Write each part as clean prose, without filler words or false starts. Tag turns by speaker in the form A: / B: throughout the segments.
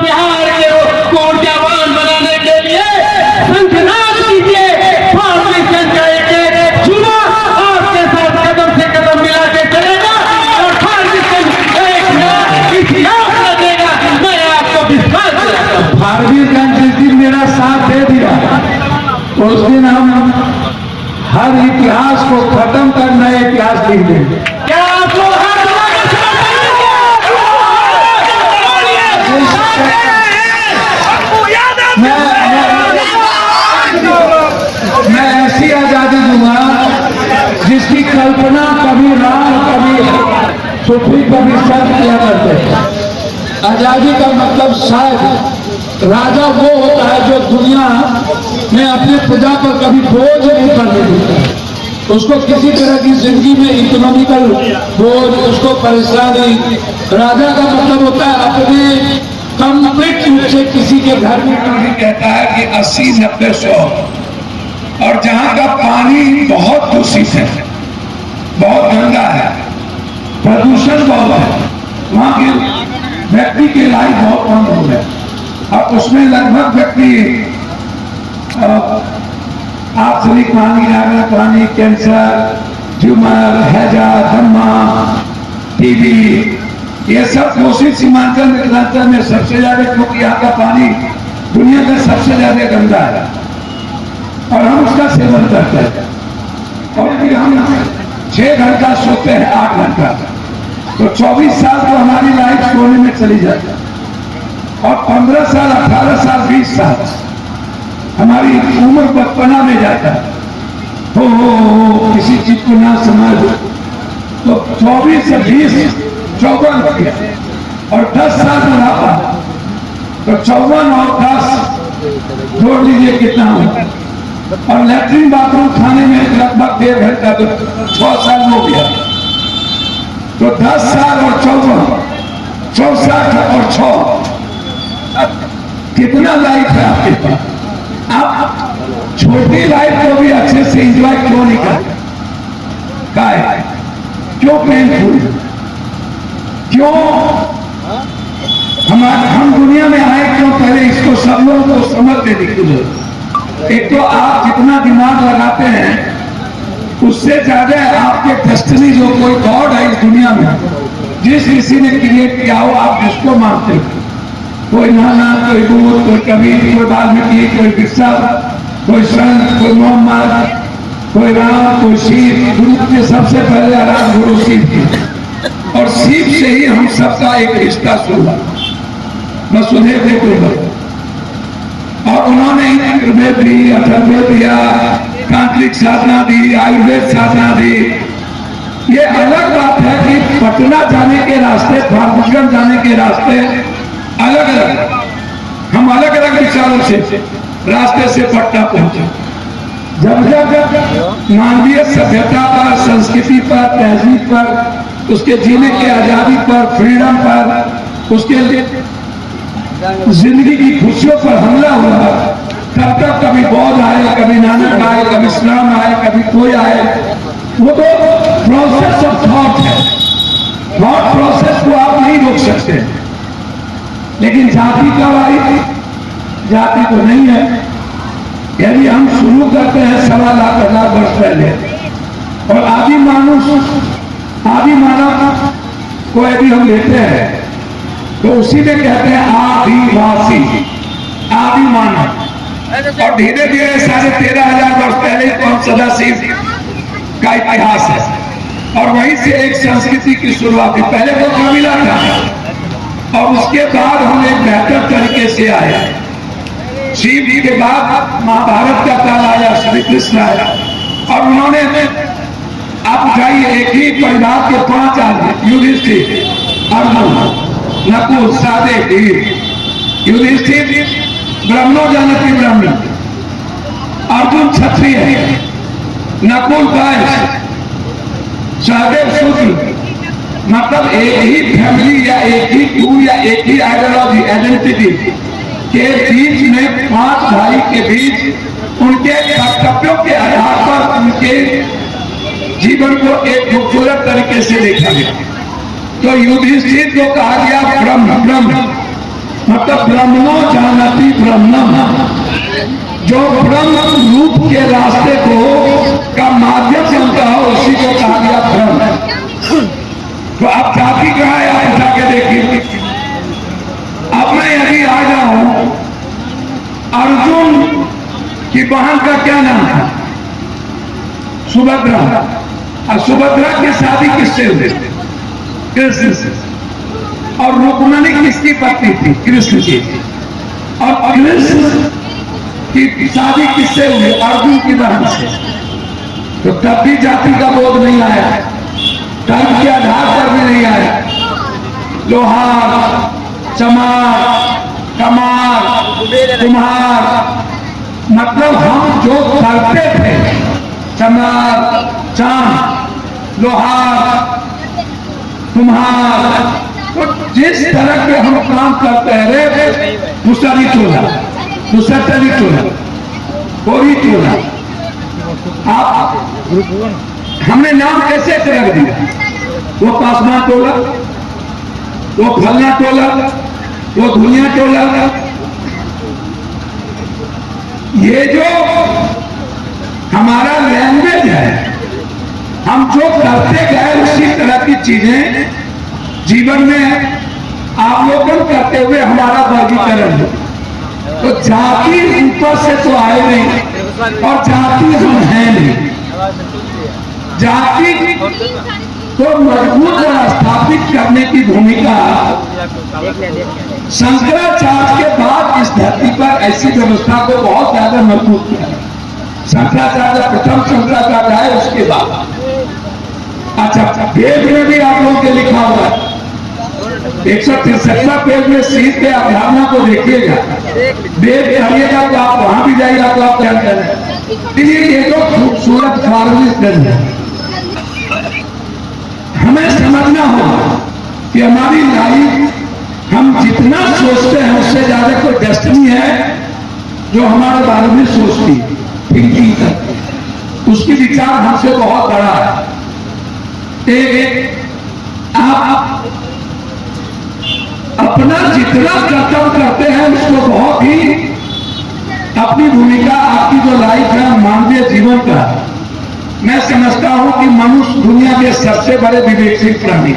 A: बिहार के को ऊर्जावान बनाने के लिए संघनाद कीजिए। भारतीय जनता एक चुना आपके साथ कदम से कदम मिला के चलेगा और भारतीय एक इतिहास लगेगा। मैं आपको विश्वास दिलाता हूँ।
B: भारतीय जनता जिस दिन मेरा साथ दे दिया उस दिन हम हर इतिहास को खत्म कर नए इतिहास लिख देंगे।
A: क्या आप लोग
B: मैं ऐसी आजादी दूंगा जिसकी कल्पना कभी राम कभी सुफी कभी संत किया करते हैं। आजादी का मतलब शायद राजा वो होता है जो दुनिया में अपने प्रजा पर कभी बोझ नहीं करने देता। उसको किसी तरह की जिंदगी में इकोनॉमिकल बोझ, उसको परेशानी। राजा का मतलब होता है अपने कंप्लीट रूप से किसी के घर में कभी कहता है कि 80-90 100 और जहां का पानी बहुत दूषित है, बहुत गंदा है, प्रदूषण बहुत है, वहां के व्यक्ति की लाइफ बहुत कम हो गया और उसमें लगभग व्यक्ति आर्सेनिक पानी, नागरा पानी, कैंसर, ट्यूमर, हैजा, दमा, टीबी, ये सब कोसी सीमांचल मिथिलांचल में सबसे ज्यादा, क्योंकि यहाँ का पानी दुनिया का सबसे ज्यादा गंदा है और हम उसका सेवन करते हैं। और फिर हम 6 घंटा सोते हैं, 8 घंटा, तो 24 साल तो हमारी लाइफ सोने में चली जाती है और 15 साल, 18 साल, 20 साल हमारी उम्र बचपना में जाता है। हो किसी चीज को ना समझ तो 24 से 20 54 हो गया और 10 साल बुढ़ापा, तो 54 और 10 जोड़ लीजिए कितना हो। और लैट्रिन बाथरूम खाने में लगभग 1.5 घंटा, तो 6 साल हो गया, तो 10 साल और 54, 64 और 6, कितना लाइफ है आपके पास। आप छोटी लाइफ को भी अच्छे से एंजॉय क्यों नहीं करते? क्यों पेनफुल? क्यों हम दुनिया में आए क्यों? पहले इसको सब लोगों को समझ लेने की जरूरत। एक तो आप जितना दिमाग लगाते हैं उससे ज्यादा आपके डेस्टिनी, जो कोई गॉड है इस दुनिया में, जिस किसी ने क्रिएट किया हो, आप जिसको मानते हो, कोई नाना, कोई दूध, कोई कबीर, कोई वाल्मीकि, कोई बिरसा, कोई संत, कोई मोहम्मद, कोई राम, कोई शिव। दुनिया में सबसे पहले आराध गुरु शिव थे और शिव से ही हम सबका एक रिश्ता शुरू। वसुदेव देव और उन्होंने आयुर्वेद दी, अथर्ववेद दिया, तांत्रिक साधना दी, आयुर्वेद साधना दी। ये अलग बात है कि पटना जाने के रास्ते, फारबिसगंज जाने के रास्ते अलग अलग, हम अलग अलग विचारों से रास्ते से पटना पहुंचे। जब मानवीय सभ्यता पर, संस्कृति पर, तहजीब पर, उसके जीने की आजादी पर, फ्रीडम पर, उसके जिंदगी की खुशियों पर हमला हुआ, तब तक कभी बौद्ध आए, कभी नानक आए, कभी इस्लाम आए, कभी कोई आए। वो तो प्रोसेस ऑफ थॉट है, थॉट प्रोसेस को आप नहीं रोक सकते। लेकिन जाति कब आई? जाति तो नहीं है। यदि हम शुरू करते हैं 1.25 लाख वर्ष पहले, और आदि मानव को यदि हम लेते हैं तो उसी में कहते हैं आदिवासी, आदि मानव। और धीरे धीरे 13,500 वर्ष पहले कौन सदाशिव का इतिहास है और वहीं से एक संस्कृति की शुरुआत हुई। पहले तो कबीला था और उसके बाद हम एक बेहतर तरीके से आए। शिव जी के बाद महाभारत का काल आया, श्री कृष्ण आया और उन्होंने, आप उठाइए, एक ही परिवार के 5 आदमी, युधिष्ठिर, अर्जुन, नकुल, सहदेव, युधिष्ठिर ब्रह्मो जानति ब्रह्म, अर्जुन क्षत्रिय है, नकुल वैश्य, सहदेव शूद्र। मतलब एक ही फैमिली या एक ही टू या एक ही आइडियोलॉजी, आइडेंटिटी के बीच में 5 भाई के बीच उनके कर्तव्यों के आधार पर उनके जीवन को एक खूबसूरत तरीके से देखा गया। तो युधिष्ठिर को कहा गया ब्रह्म, मतलब ब्रह्मणो जानती ब्रह्मम, जो ब्रह्म रूप के रास्ते को का माध्यम बनता है उसी को कहा गया ब्रह्म। तो अब जाति कहा है आप उठा के देखिए। अब मैं यदि आ जाऊं, अर्जुन की बहन का क्या नाम था? सुभद्रा। और सुभद्रा की शादी किससे हुई? कृष्ण से। और रुक्मिणी किसकी पत्नी थी? कृष्ण की। और कृष्ण की शादी किससे हुई? अर्जुन की बहन से। तो तब भी जाति का बोध नहीं आया, धर्म के आधार पर भी नहीं आया। लोहार, चमार, कमार, कुम्हार, मतलब हम जो करते थे, चमार, चांद, लोहार, कुम्हार, तो जिस तरह के हम काम करते रहे, मुसरी चोला, मुसरी चोला, कोरी चोला, आप हमने नाम कैसे रख दिया? वो पासवान टोला, वो फलना टोला, वो धुनिया टोला। ये जो हमारा लैंग्वेज है, हम जो करते गए उसी तरह की चीजें जीवन में अवलोकन करते हुए हमारा वर्गीकरण है। तो जाति ऊपर से तो आए नहीं, और जाति हम हैं नहीं। जाति को मजबूत और स्थापित करने की भूमिका शंकराचार्य के बाद इस धरती पर ऐसी व्यवस्था को बहुत ज्यादा मजबूत किया। शंकराचार्य प्रथम शंकराचार्य है, उसके बाद अच्छा वेद में भी आप लोगों के लिखा हुआ है 163 पेज में सीध के अवधारणा को देखिएगा, वेद पढ़िएगा तो आप वहां भी जाइएगा तो आप ध्यान करें। ये तो खूबसूरत फॉर्मेशन है। हमें समझना होगा कि हमारी लाइफ हम जितना सोचते हैं उससे ज्यादा कोई डेस्टिनी है जो हमारे बारे में सोचती है, थिंकिंग करती है, उसकी विचार हमसे बहुत बड़ा है। आप अपना जितना कर्तव्य करते हैं उसको बहुत ही अपनी भूमिका, आपकी जो लाइफ है मानवीय जीवन का, मैं समझता हूं कि मनुष्य दुनिया के सबसे बड़े विवेकशील प्राणी,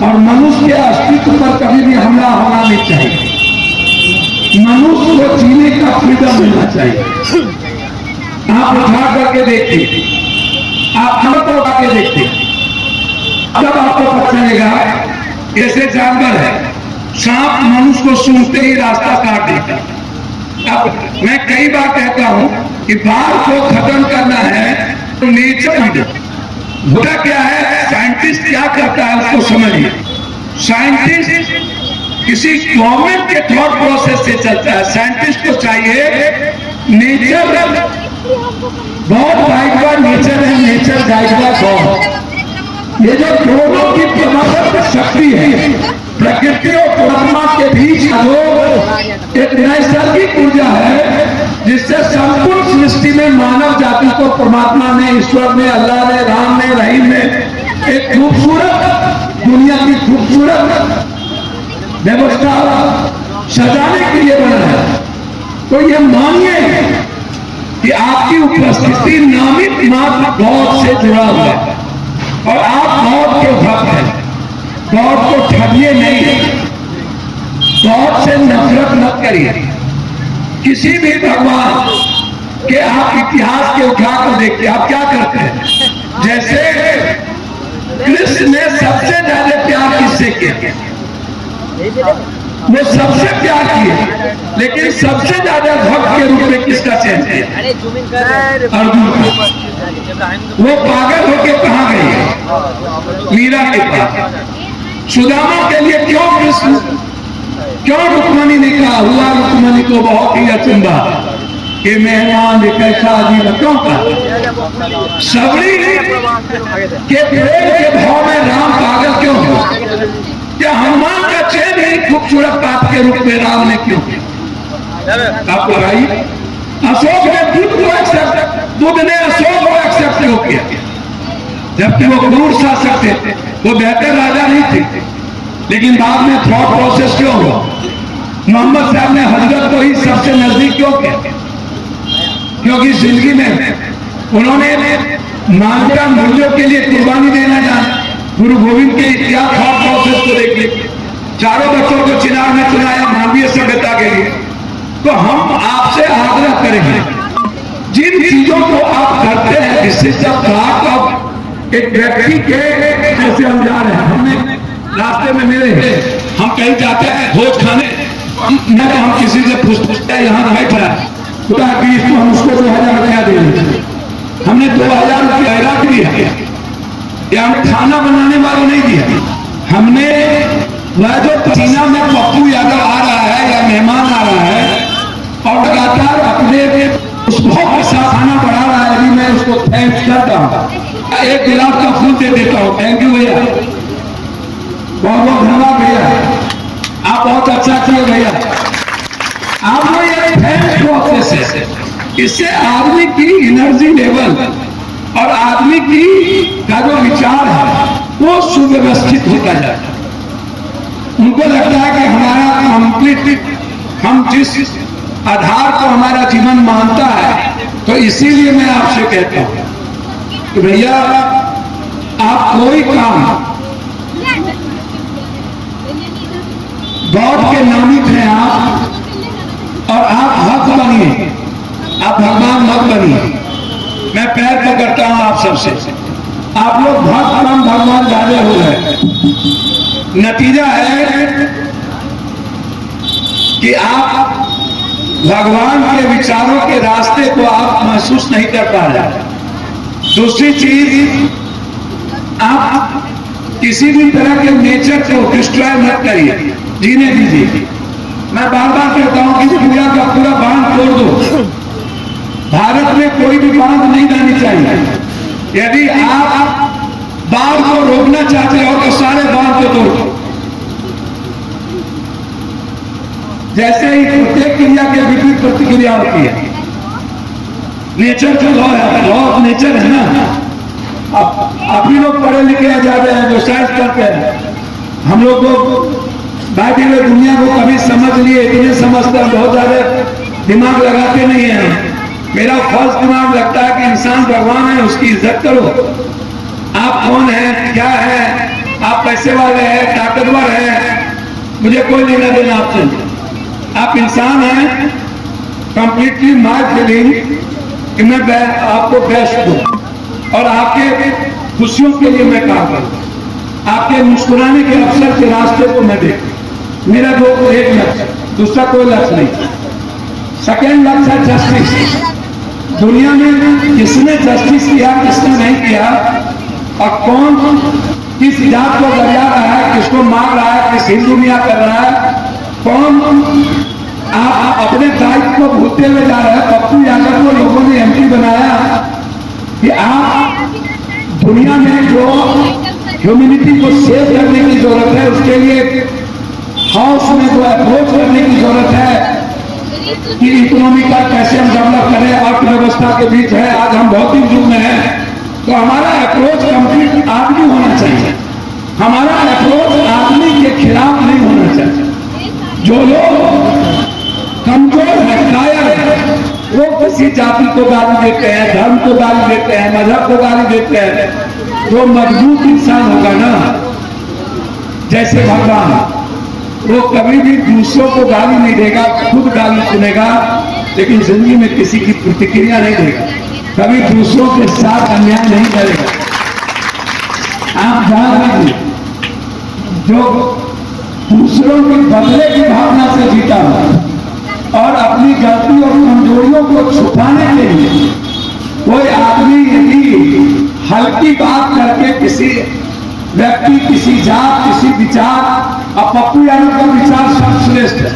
B: और मनुष्य के अस्तित्व पर कभी भी हमला होना नहीं चाहिए। मनुष्य को जीने का फ्रीडम मिलना चाहिए। आप उठा करके देखिए, आप हम तो उठा के देखिए, तब आपको पता चलेगा कैसे जानवर है। सांप मनुष्य को सूंघते ही रास्ता काट देता। अब मैं कई बार कहता हूं कि बाढ़ को खत्म करना है तो नेचर होता क्या है, साइंटिस्ट क्या करता है उसको समझिए। साइंटिस्ट किसी गवर्नमेंट के थॉट प्रोसेस से चलता है। साइंटिस्ट को चाहिए नेचर, बहुत गाइड बाय नेचर है, नेचर गाइड बाय गॉड। ये जो दोनों की परमात्मा शक्ति है, प्रकृति और परमात्मा के बीच जो एक नैसर्गिक ऊर्जा है, जिससे संपूर्ण सृष्टि में मानव जाति को परमात्मा ने, ईश्वर ने, अल्लाह ने, राम ने, रहीम ने एक खूबसूरत दुनिया की खूबसूरत व्यवस्था सजाने के लिए बना है। तो ये मानिए कि आपकी उपस्थिति नामित मात्र गॉड से जुड़ा हुआ है, और आप गॉड के भक्त हैं। गॉड को ठगिए नहीं, गॉड से नफरत मत करिए। किसी भी भगवान के आप इतिहास के उठा कर देखते, आप क्या करते हैं? जैसे कृष्ण ने सबसे ज्यादा प्यार किससे किया? वो सबसे प्यार किए, लेकिन सबसे ज्यादा भक्त के रूप में किसका चयन किया? अर्जुन का। वो पागल होके कहां गई? मीरा के पास। सुदामा के लिए क्यों कृष्ण, क्यों रुक्मणी ने कहा? हुआ रुक्मणी को बहुत ही अचंभा कि मेहमान कैसा अजीब, क्यों कहा? सबरी के प्रेम के भाव में राम पागल क्यों हुआ? क्या हनुमान का चयन ही खूबसूरत बात के रूप में राम ने क्यों किया? आप लगाइए। अशोक ने बुद्ध ने अशोक को एक्सेप्ट क्यों किया? जबकि वो क्रूर शासक थे, वो बेहतर राजा नहीं थे, लेकिन बाद में थॉट प्रोसेस क्यों हुआ? मोहम्मद साहब ने हजरत को ही सबसे नजदीक क्यों किया? क्योंकि जिंदगी में उन्होंने मानवता मूल्यों के लिए कुर्बानी देना जाना। गुरु गोविंद के इतिहास थॉट प्रोसेस को देखिए, चारों बच्चों को चिनार में चुनाया मानवीय सभ्यता के लिए। तो हम आपसे आग्रह करेंगे, जिन चीजों को आप करते हैं, इससे सब बात अब एक व्यक्ति के जैसे हम जा रहे हैं, हमने रास्ते में मिले, हम कहीं जाते हैं भोज खाने, न तो हम किसी से पूछते हैं यहाँ नहीं पड़ा तो हम उसको 2000 रुपया देंगे। हमने 2000 रुपया रख दिया, या हमें खाना बनाने वालों नहीं दिया। हमने वह जो पसीना में पप्पू यादव आ रहा है या मेहमान आ रहा है और लगातार अपने उसको खाना बढ़ा रहा है, मैं उसको थैंक्स करता हूँ। एक गिलास का फूल दे देता हूँ। थैंक यू भैया, बहुत बहुत धन्यवाद भैया, आप बहुत अच्छा किए भैया। आप लोग ये थैंक्स प्रोसेस है, इससे आदमी की एनर्जी लेवल और आदमी की का जो विचार है वो सुव्यवस्थित होता जाता है। उनको लगता है कि हमारा कंप्लीट, हम जिस आधार को हमारा जीवन मानता है, तो इसीलिए मैं आपसे कहता हूं कि भैया आप कोई काम, गॉड के नामित हैं आप, और आप भक्त बनिए, आप भगवान मत बनिए। मैं पैर पकड़ता हूं आप सबसे, आप लोग भक्त कम भगवान ज्यादा हो गए। नतीजा है कि आप भगवान के विचारों के रास्ते को आप महसूस नहीं कर पा रहे। दूसरी चीज, आप किसी भी तरह के नेचर को डिस्ट्रॉय मत करिए, जीने दीजिए। मैं बार बार कहता हूं कि पूरा का पूरा बांध तोड़ दो। भारत में कोई भी बांध नहीं रहनी चाहिए। यदि आप बाढ़ को रोकना चाहते हो तो सारे बांध को तोड़ो। जैसे ही प्रत्येक क्रिया के विपरीत प्रतिक्रिया होती है, नेचर का लॉ है, लॉ ऑफ नेचर है ना। आप ही लोग पढ़े लिखे ज्यादा हैं, जो साइंस करते हैं। हम लोग को बाकी में दुनिया को कभी समझ लिए, इतने समझते हैं, बहुत ज्यादा दिमाग लगाते नहीं है। मेरा फर्स्ट दिमाग लगता है कि इंसान भगवान है, उसकी इज्जत करो। आप कौन है, क्या है, आप पैसे वाले हैं, ताकतवर हैं, मुझे कोई लेना देना आपसे। आप इंसान हैं, कंप्लीटली माय फीलिंग कि मैं आपको बेस्ट दूं और आपके खुशियों के लिए मैं काम करूं, आपके मुस्कुराने के अवसर के रास्ते को मैं देखूं। मेरा दो एक लक्ष्य, दूसरा कोई लक्ष्य नहीं। सेकेंड लक्ष्य है जस्टिस। दुनिया में किसने जस्टिस किया, किसने नहीं किया, और कौन किस जात को गरिया रहा है, किसको मार रहा है, किस हिंदू मिया कर रहा है, कौन आप अपने दायित्व को भूलते हुए जा रहे हैं। पप्पू यादव को लोगों ने एमपी बनाया कि आप दुनिया में जो ह्यूमैनिटी को सेव करने की जरूरत है, उसके लिए हाउस में जो अप्रोच करने की जरूरत है कि इकोनॉमी का कैसे हम डेवलप करें, अर्थव्यवस्था के बीच है। आज हम भौतिक युग में हैं, तो हमारा अप्रोच कंप्लीट आदमी होना चाहिए। हमारा अप्रोच आदमी के खिलाफ नहीं होना चाहिए। जो लोग कमजोर है, कायर है, वो किसी जाति को गाली देते हैं, धर्म को गाली देते हैं, मजहब को गाली देते हैं। जो मजबूत इंसान होगा ना, जैसे भगवान, वो कभी भी दूसरों को गाली नहीं देगा, खुद गाली सुनेगा, लेकिन जिंदगी में किसी की प्रतिक्रिया नहीं देगा, कभी दूसरों के साथ अन्याय नहीं करेगा। आप जान लीजिए, जो दूसरों के बदले की भावना से जीता और अपनी गलती और कमजोरियों को छुपाने के लिए कोई आदमी यदि हल्की बात करके किसी व्यक्ति, किसी जात, किसी विचार, अब पप्पू यादव का विचार सर्वश्रेष्ठ है।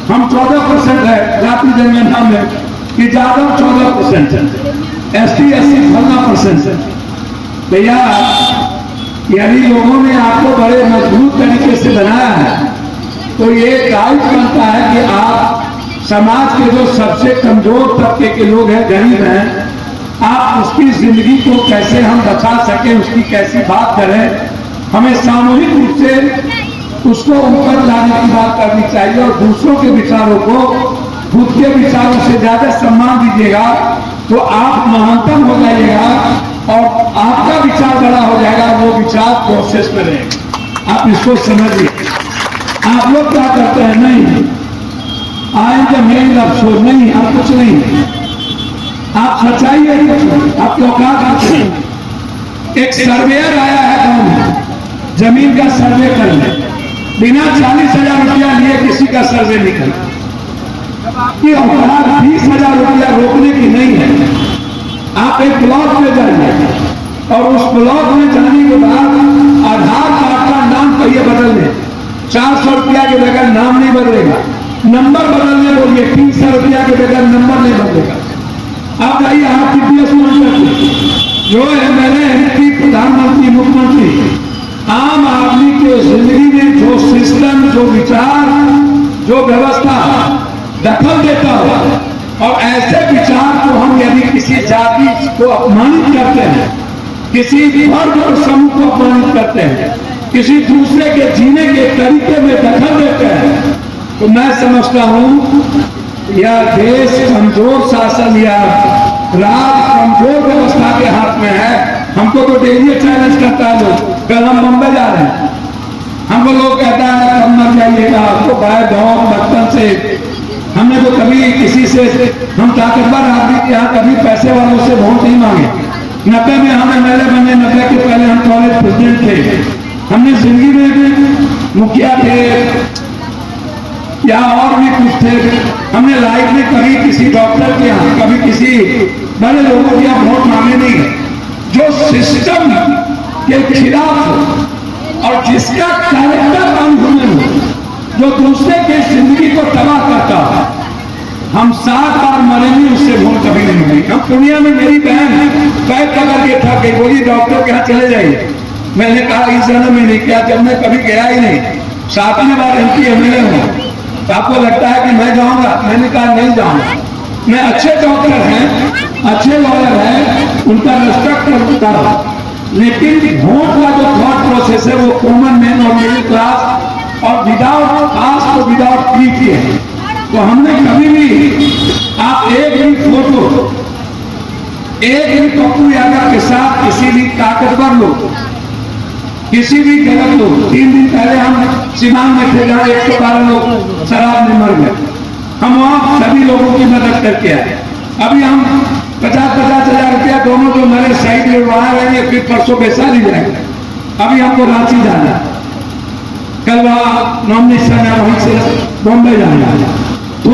B: हम 14% है जाति जनगणना में, कि यादव 14% है, ST SC 15% है। भैया यदि लोगों ने आपको बड़े मजबूत तरीके से बनाया है, तो ये दायित्व बनता है कि आप समाज के जो सबसे कमजोर तबके के लोग हैं, गरीब हैं, आप उसकी जिंदगी को कैसे हम बचा सकें, उसकी कैसी बात करें। हमें सामूहिक रूप से उसको ऊपर लाने की बात करनी चाहिए और दूसरों के विचारों को खुद के विचारों से ज्यादा सम्मान दीजिएगा तो आप महानतम हो जाइएगा और आपका विचार बड़ा हो जाएगा, वो विचार प्रोसेस में रहेगा। आप इसको समझिए। आप लोग क्या करते हैं, नहीं आएंगे मेरी अफसोस नहीं, आप कुछ नहीं, आप सच्चाई है कुछ, आप लोग क्या करते हैं। एक सर्वेयर आया है गांव में जमीन का सर्वे करने, बिना 40,000 रुपया लिए किसी का सर्वे नहीं करना। आपकी औकात 20,000 रुपया रोकने की नहीं है। आप एक ब्लॉक में जाइए और उस ब्लॉक में जाने के बाद आधार कार्ड का नाम कहिए बदल दें, 400 रुपया के बगैर नाम नहीं बदलेगा। नंबर बदलने बोलिए, 300 रुपया के बगैर नंबर नहीं बदलेगा। आप जाइए, आप जीपीएस जो एमएलए एमपी प्रधानमंत्री मुख्यमंत्री आम आदमी के जिंदगी में जो सिस्टम, जो विचार, जो व्यवस्था दखल देता हो और ऐसे विचार को हम यदि किसी जाति को अपमानित करते हैं, किसी वर्ग और समूह को अपमानित करते हैं, किसी दूसरे के जीने के तरीके में दखल देते हैं, तो मैं समझता हूं यह देश कमजोर शासन या राज कमजोर व्यवस्था के हाथ में है। हमको तो डेली चैलेंज करता है लोग। कल हम बम्बई जा रहे हैं, हमको लोग कहता है कब मर जाइएगा, आपको बाय गाँव बचपन से हमने तो कभी किसी से, हम ताकतवर आदमी के यहाँ कभी पैसे वालों से वोट नहीं मांगे। 90 में हम एमएलए बने, 90 के पहले हम कॉलेज प्रेसिडेंट थे। हमने जिंदगी में मुखिया थे या और भी कुछ थे, हमने लाइफ में कभी किसी डॉक्टर के यहाँ, कभी किसी बड़े लोगों के यहाँ वोट मांगे नहीं। जो सिस्टम के खिलाफ और जिसका कैरेक्टर अनहुनर हो, जो दूसरे के जिंदगी को तबाह करता है, हम 7 बार मरेंगे, उससे वोट कभी नहीं मिलेगी। हम दुनिया में, मेरी बहन पैर पकड़ के थक गई, बोली डॉक्टर के यहाँ चले जाइए। मैंने कहा इस जन्म में नहीं किया, जब मैं कभी गया ही नहीं, 7वीं बार एमपी एमएलए हूँ, तो आपको लगता है कि मैं जाऊंगा? मैंने कहा नहीं जाऊंगा। मैं अच्छे डॉक्टर हैं, अच्छे लॉयर हैं, उनका रिस्पेक्ट करता हूं, लेकिन वोट का जो थॉट प्रोसेस है वो कॉमन मैन और मिडिल क्लास और विदाउट कास्ट और विदाउट क्रीड की है। तो हमने कभी भी, आप एक भी फोटो, एक भी पप्पू यादव के साथ किसी भी ताकतवर लोग, किसी भी गलत लोग, 3 दिन पहले हम सिवान में थे जहाँ 112 लोग शराब में मर गए, हम वहां सभी लोगों की मदद करके आए। अभी हम 50-50 हजार रुपया दोनों जो मरे शहीद में वहां रहेंगे, फिर परसों वैशाली जाएंगे। अभी हमको रांची जाना है, कल वहां नॉमिनेशन है, वहीं से बॉम्बे जाना है। तो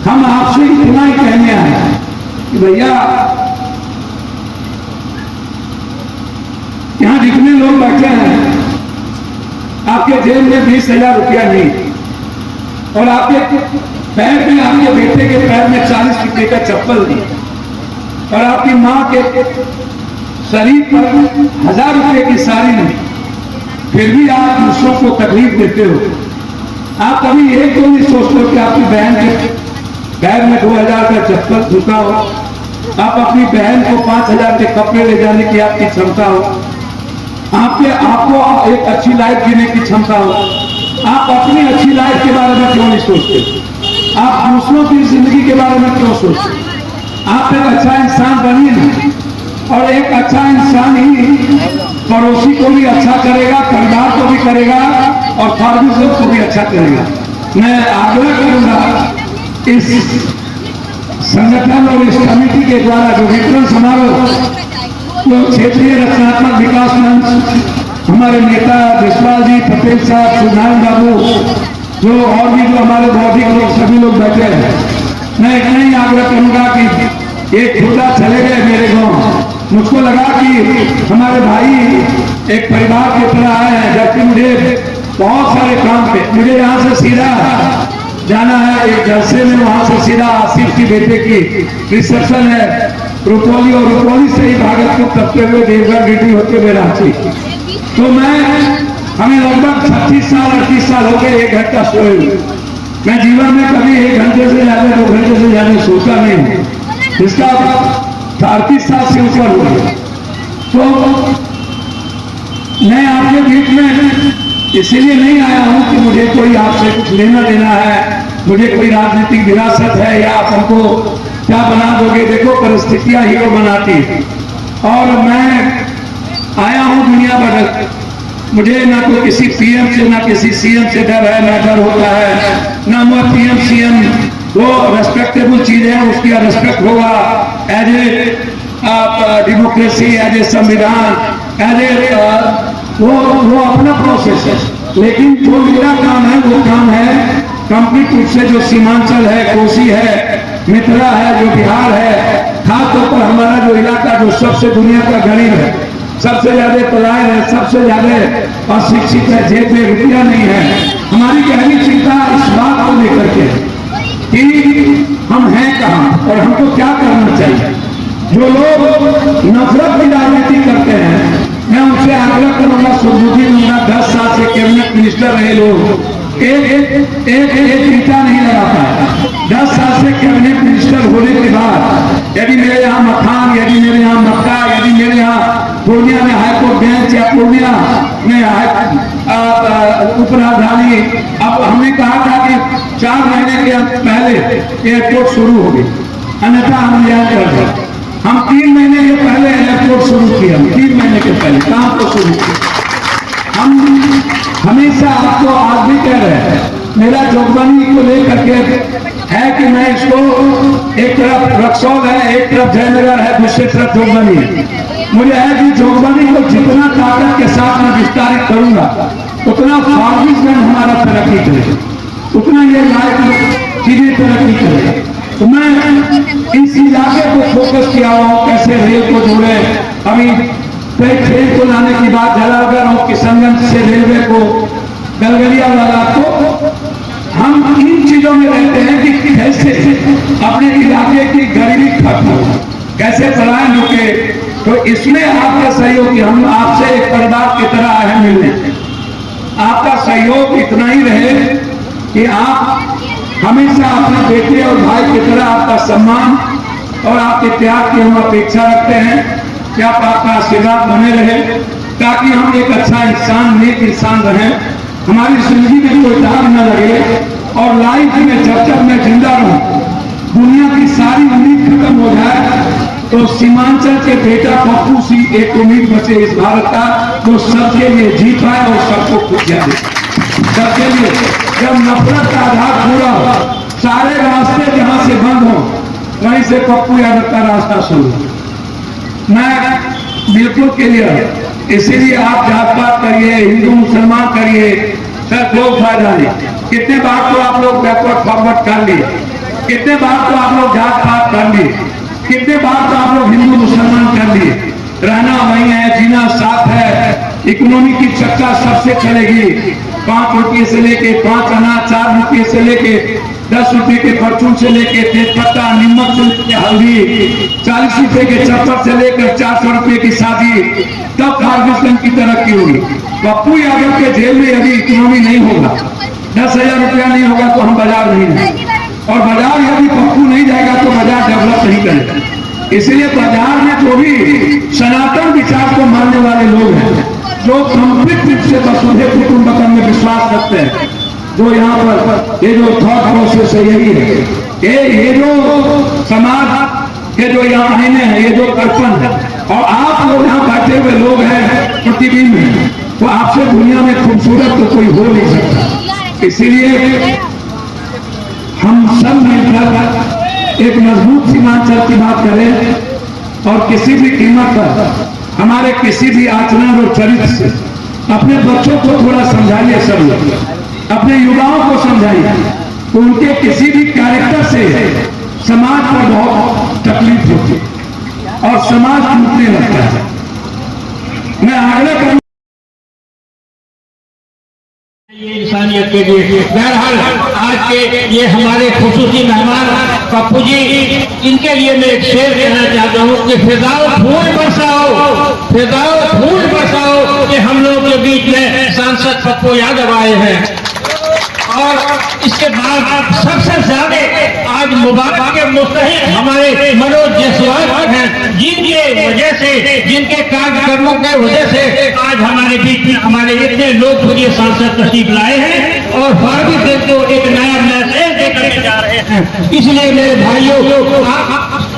B: हम आपसे इतना ही कहने आए कि भैया यहाँ जितने लोग बैठे हैं, आपके जेब में 20,000 रुपया नहीं, और आपके पैर में, आपके बेटे के पैर में 40 रुपये का चप्पल नहीं, और आपकी माँ के शरीर पर 1000 रुपये की साड़ी नहीं, फिर भी आप दूसरों को तकलीफ देते हो। आप कभी एक तो नहीं सोचते कि आपकी बहन के पैर में 2000 का चप्पल झुका हो, आप अपनी बहन को 5000 के कपड़े ले जाने की आपकी क्षमता हो, आपको एक अच्छी लाइफ जीने की क्षमता हो, आप अपनी अच्छी लाइफ के बारे में क्यों नहीं सोचते? आप दूसरों की जिंदगी के बारे में क्यों सोचते? आप एक अच्छा इंसान बनिए ना, और एक अच्छा इंसान ही पड़ोसी को भी अच्छा करेगा, परिवार को भी करेगा और फार्मेसी को भी अच्छा करेगा। मैं आग्रह करूंगा इस संगठन और इस कमेटी के द्वारा जो वितरण समारोह, जो क्षेत्रीय रचनात्मक विकास मंच, हमारे नेता विश्वास जी, पटेल साहब, सुधान बाबू, जो और भी जो हमारे बौद्धिक लोग, सभी लोग बैठे हैं, मैं इतना ही आग्रह करूंगा कि एक खुदा चले गए मेरे गांव, मुझको लगा कि हमारे भाई एक परिवार की तरह आए हैं, जबकि मुझे बहुत सारे काम पे, मुझे यहाँ से सीधा जाना है एक जलसे में, वहां से सीधा आसिफ की बेटे की रिसेप्शन है रुपौली, और रुपौली से ही भागलपुर तपते हुए देवघर ड्यूटी होते हुए रांची। तो हमें लगभग 36 साल 38 साल हो गए 1 घंटा सोए हुए। मैं जीवन में कभी 1 घंटे से ज्यादा 2 घंटे से ज्यादा सोचा नहीं, इसका 38 साल से ऊपर हो गया। तो मैं आपके बीच में इसीलिए नहीं आया हूं कि मुझे कोई आपसे कुछ लेना देना है, मुझे कोई राजनीतिक विरासत है या आप हमको क्या बना दोगे। देखो परिस्थितियां हीरो बनाती, और मैं आया हूं दुनिया बदल। मुझे ना तो किसी पीएम से ना किसी सीएम से डर है, ना डर होता है, ना मैं पीएम सीएम वो रेस्पेक्टेबल चीज है, उसकी रेस्पेक्ट होगा as a democracy, as a संविधान, एज ए वो अपना प्रोसेस है। लेकिन जो मेरा काम है वो काम है कंप्लीट रूप से जो सीमांचल है, कोसी है, मिथिला है, जो बिहार है, खासतौर पर हमारा जो इलाका जो सबसे दुनिया का गरीब है, सबसे ज्यादा पलायन है, सबसे ज्यादा अशिक्षित है, जेब में रुपया नहीं है। हमारी गहरी चिंता इस बात को लेकर के कि हम हैं कहाँ और हमको क्या करना चाहिए। जो लोग नफरत की राजनीति करते हैं, मैं उनसे आग्रह करूंगा, सुरबुद्धि दूंगा। 10 साल से कैबिनेट मिनिस्टर रहे लोग, एक टीका नहीं लगा पाया। 10 साल से कैबिनेट मिनिस्टर होने के बाद यदि मेरे यहाँ मखान, यदि मेरे यहाँ मक्का, यदि मेरे यहाँ पूर्णिया में हाईकोर्ट बेंच या पूर्णिया में उप राजधानी, अब हमने कहा था कि 4 महीने के पहले एयरपोर्ट शुरू होगी, अन्यथा हम यहाँ कर रहे। हम 3 महीने के पहले एयरपोर्ट शुरू किया, 3 महीने के पहले काम को शुरू किया। हम हमेशा आपको आज भी कह रहे हैं, मेरा जोगबनी को लेकर के है कि मैं इसको एक तरफ रक्सौल है, एक तरफ जयनगर है, दूसरी तरफ जोगबनी है। मुझे है कि जोगबनी को जितना ताकत के साथ मैं विस्तारित करूंगा उतना फार्मिंग हमारा तरक्की करेगा, उतना ये लायक चीजें तरक्की करेगा। तो मैं इस इलाके को फोकस किया हुआ, कैसे रेल को जोड़े। अभी कई ट्रेन को लाने की बात जलालगढ़ और किशनगंज से रेलवे को, गलगलिया वाला को, हम इन चीजों में रहते हैं कि कैसे अपने इलाके की गरीबी खत्म हो, कैसे पलायन रुके। तो इसमें आपका सहयोग, कि हम आपसे एक परिवार की तरह आए मिलने, आपका सहयोग इतना ही रहे कि आप हमेशा अपने बेटे और भाई की तरह आपका सम्मान और आपके त्याग की हम अपेक्षा रखते हैं कि आप आपका आशीर्वाद बने रहे, ताकि हम एक अच्छा इंसान, नेक इंसान रहें, हमारी जिंदगी में कोई दाग न लगे, और लाइफ में जब तक मैं जिंदा रहूं, दुनिया की सारी उम्मीद खत्म हो जाए, तो सीमांचल के बेटा पप्पू सी एक उम्मीद बचे इस भारत का, जो सबके लिए जीत पाए और सबको खुश जाए। सबके लिए जब नफरत का आधार पूरा हो, सारे रास्ते जहां से बंद हो, वहीं से पप्पू यादव का रास्ता शुरू। मैं बिल्कुल क्लियर, इसीलिए आप जात पात करिए, हिंदू मुसलमान करिए, सर कोई फायदा नहीं। कितने बार तो आप लोग बैकवर्ड फॉरवर्ड कर लिए, कितने बार तो आप लोग जात पात कर लिए, कितने बार तो आप लोग हिंदू मुसलमान कर लिए। रहना वही है, जीना साथ है। इकोनॉमी की चर्चा सबसे चलेगी, 5 रुपये से लेके 5 आना, 4 रुपये से लेके 10 रुपये के परचून से लेके तेजपत्ता, नमक से लेके हल्दी, 40 रुपये के चप्पल से लेकर 400 रुपये की शादी, तब फार्गुसन की तरक्की होगी। पप्पू यादव के जेल में यदि इकोनॉमी नहीं होगा, 10,000 रुपया नहीं होगा, तो हम बाजार नहीं जाएंगे, और बाजार यदि पप्पू नहीं जाएगा तो बाजार डेवलप नहीं करेगा। इसलिए बाजार में जो भी सनातन विचार को मानने वाले लोग हैं, जो कंप्लीट रूप से वसुधैव कुटुंबकम में विश्वास रखते हैं, जो यहाँ पर ये जो थॉट प्रोसेस है यही है, ये जो समाज के जो यहाँ आईने हैं, ये जो दर्पण है, और आप लोग यहाँ बैठे हुए लोग हैं प्रतिबिंब हैं, तो आपसे दुनिया में खूबसूरत तो कोई हो नहीं सकता। इसीलिए हम सब मिलकर एक मजबूत सीमांचल की बात करें, और किसी भी कीमत पर हमारे किसी भी आचरण और चरित्र से अपने बच्चों को थोड़ा समझाइए, सब लोग अपने युवाओं को समझाइए, तो उनके किसी भी कैरेक्टर से समाज पर बहुत तकलीफ होती है और समाज टूटने लगता है। मैं आग्रह करूं
A: ये इंसानियत के लिए। बहरहाल आज के ये हमारे खुसूसी मेहमान पप्पू जी, इनके लिए मैं एक शेर कहना चाहता हूँ कि फिजाओ फूल बरसाओ, फिजाओ फूल बरसाओ, कि हम लोग के बीच में सांसद पप्पू यादव आए हैं। और इसके बाद सबसे ज्यादा आज आज मुबारक के मुस्तहिक हमारे मनोज जायसवाल हैं, जिनके वजह से, जिनके कार्यक्रमों के वजह से आज हमारे बीच में हमारे इतने लोकप्रिय सांसद तशरीफ लाए हैं और भारतीय देश को एक नया मैसेज देकर के जा रहे हैं। इसलिए मेरे भाइयों,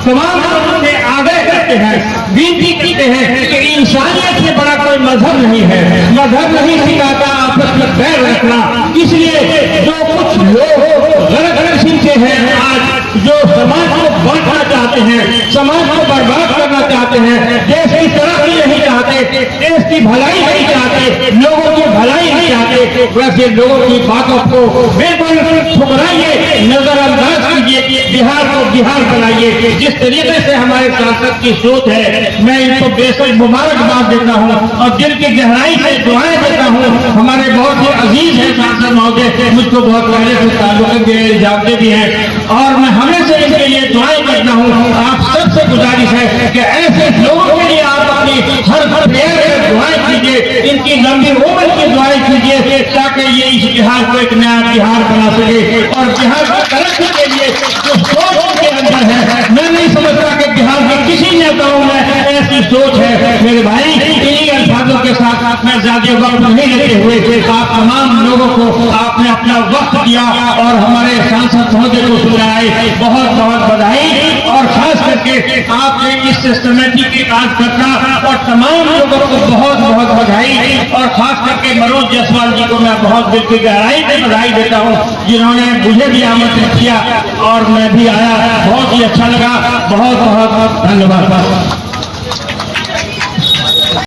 A: तमाम लोगों से आग्रह करते हैं, विनती करते हैं कि इंसानियत से बड़ा कोई मजहब नहीं है। मजहब नहीं सिखाता आपस में बैर रखना। इसलिए जो कुछ लोग गलत किस्म से हैं, आज जो समाज को बांटना चाहते हैं, समाज को बर्बाद करना चाहते हैं, देश की तरक्की नहीं चाहते, देश की भलाई नहीं चाहते, लोगों की भलाई नहीं चाहते, वैसे लोगों की बातों को बिल्कुल ठुकराइए, नजरअंदाज कीजिए, बिहार को बिहार बनाइए। जिस तरीके से हमारे सांसद की सोच है, मैं इनको बेशक मुबारकबाद देता हूँ और दिल की गहराई से दुआएं देता हूँ। हमारे बहुत ही अजीज है सांसद महोदय, मुझको बहुत पहले से ताल्लुक जानते भी हैं और मैं हमेशा इनके लिए दुआएं करता हूँ। आप सबसे गुजारिश है कि ऐसे लोगों के लिए आप अपनी हर प्रेयर दुआएं कीजिए, इनकी लंबी उम्र की दुआएं कीजिए, ताकि ये इस बिहार को एक नया बिहार बना सके और बिहार की तरक्की के लिए जो सोच उनके अंदर है, मैं नहीं समझता कि बिहार के किसी नेताओं में ऐसी सोच है। मेरे भाई, इन्हीं अल्फाजों के साथ मैं ज्यादा वक्त नहीं लेते हुए आप तमाम लोगों को आपने अपना वक्त दिया और हमारे सांसद महोदय को सुनाए, बहुत बहुत बधाई और खास करके आपने इस सिस्टमेटिक के कार्यकर्ता और तमाम लोगों को बहुत बहुत बधाई और खास करके मनोज जायसवाल जी को मैं बहुत दिल की गहराई से बधाई देता हूँ, जिन्होंने मुझे भी आमंत्रित किया और मैं भी आया। बहुत ही अच्छा लगा। बहुत बहुत धन्यवाद।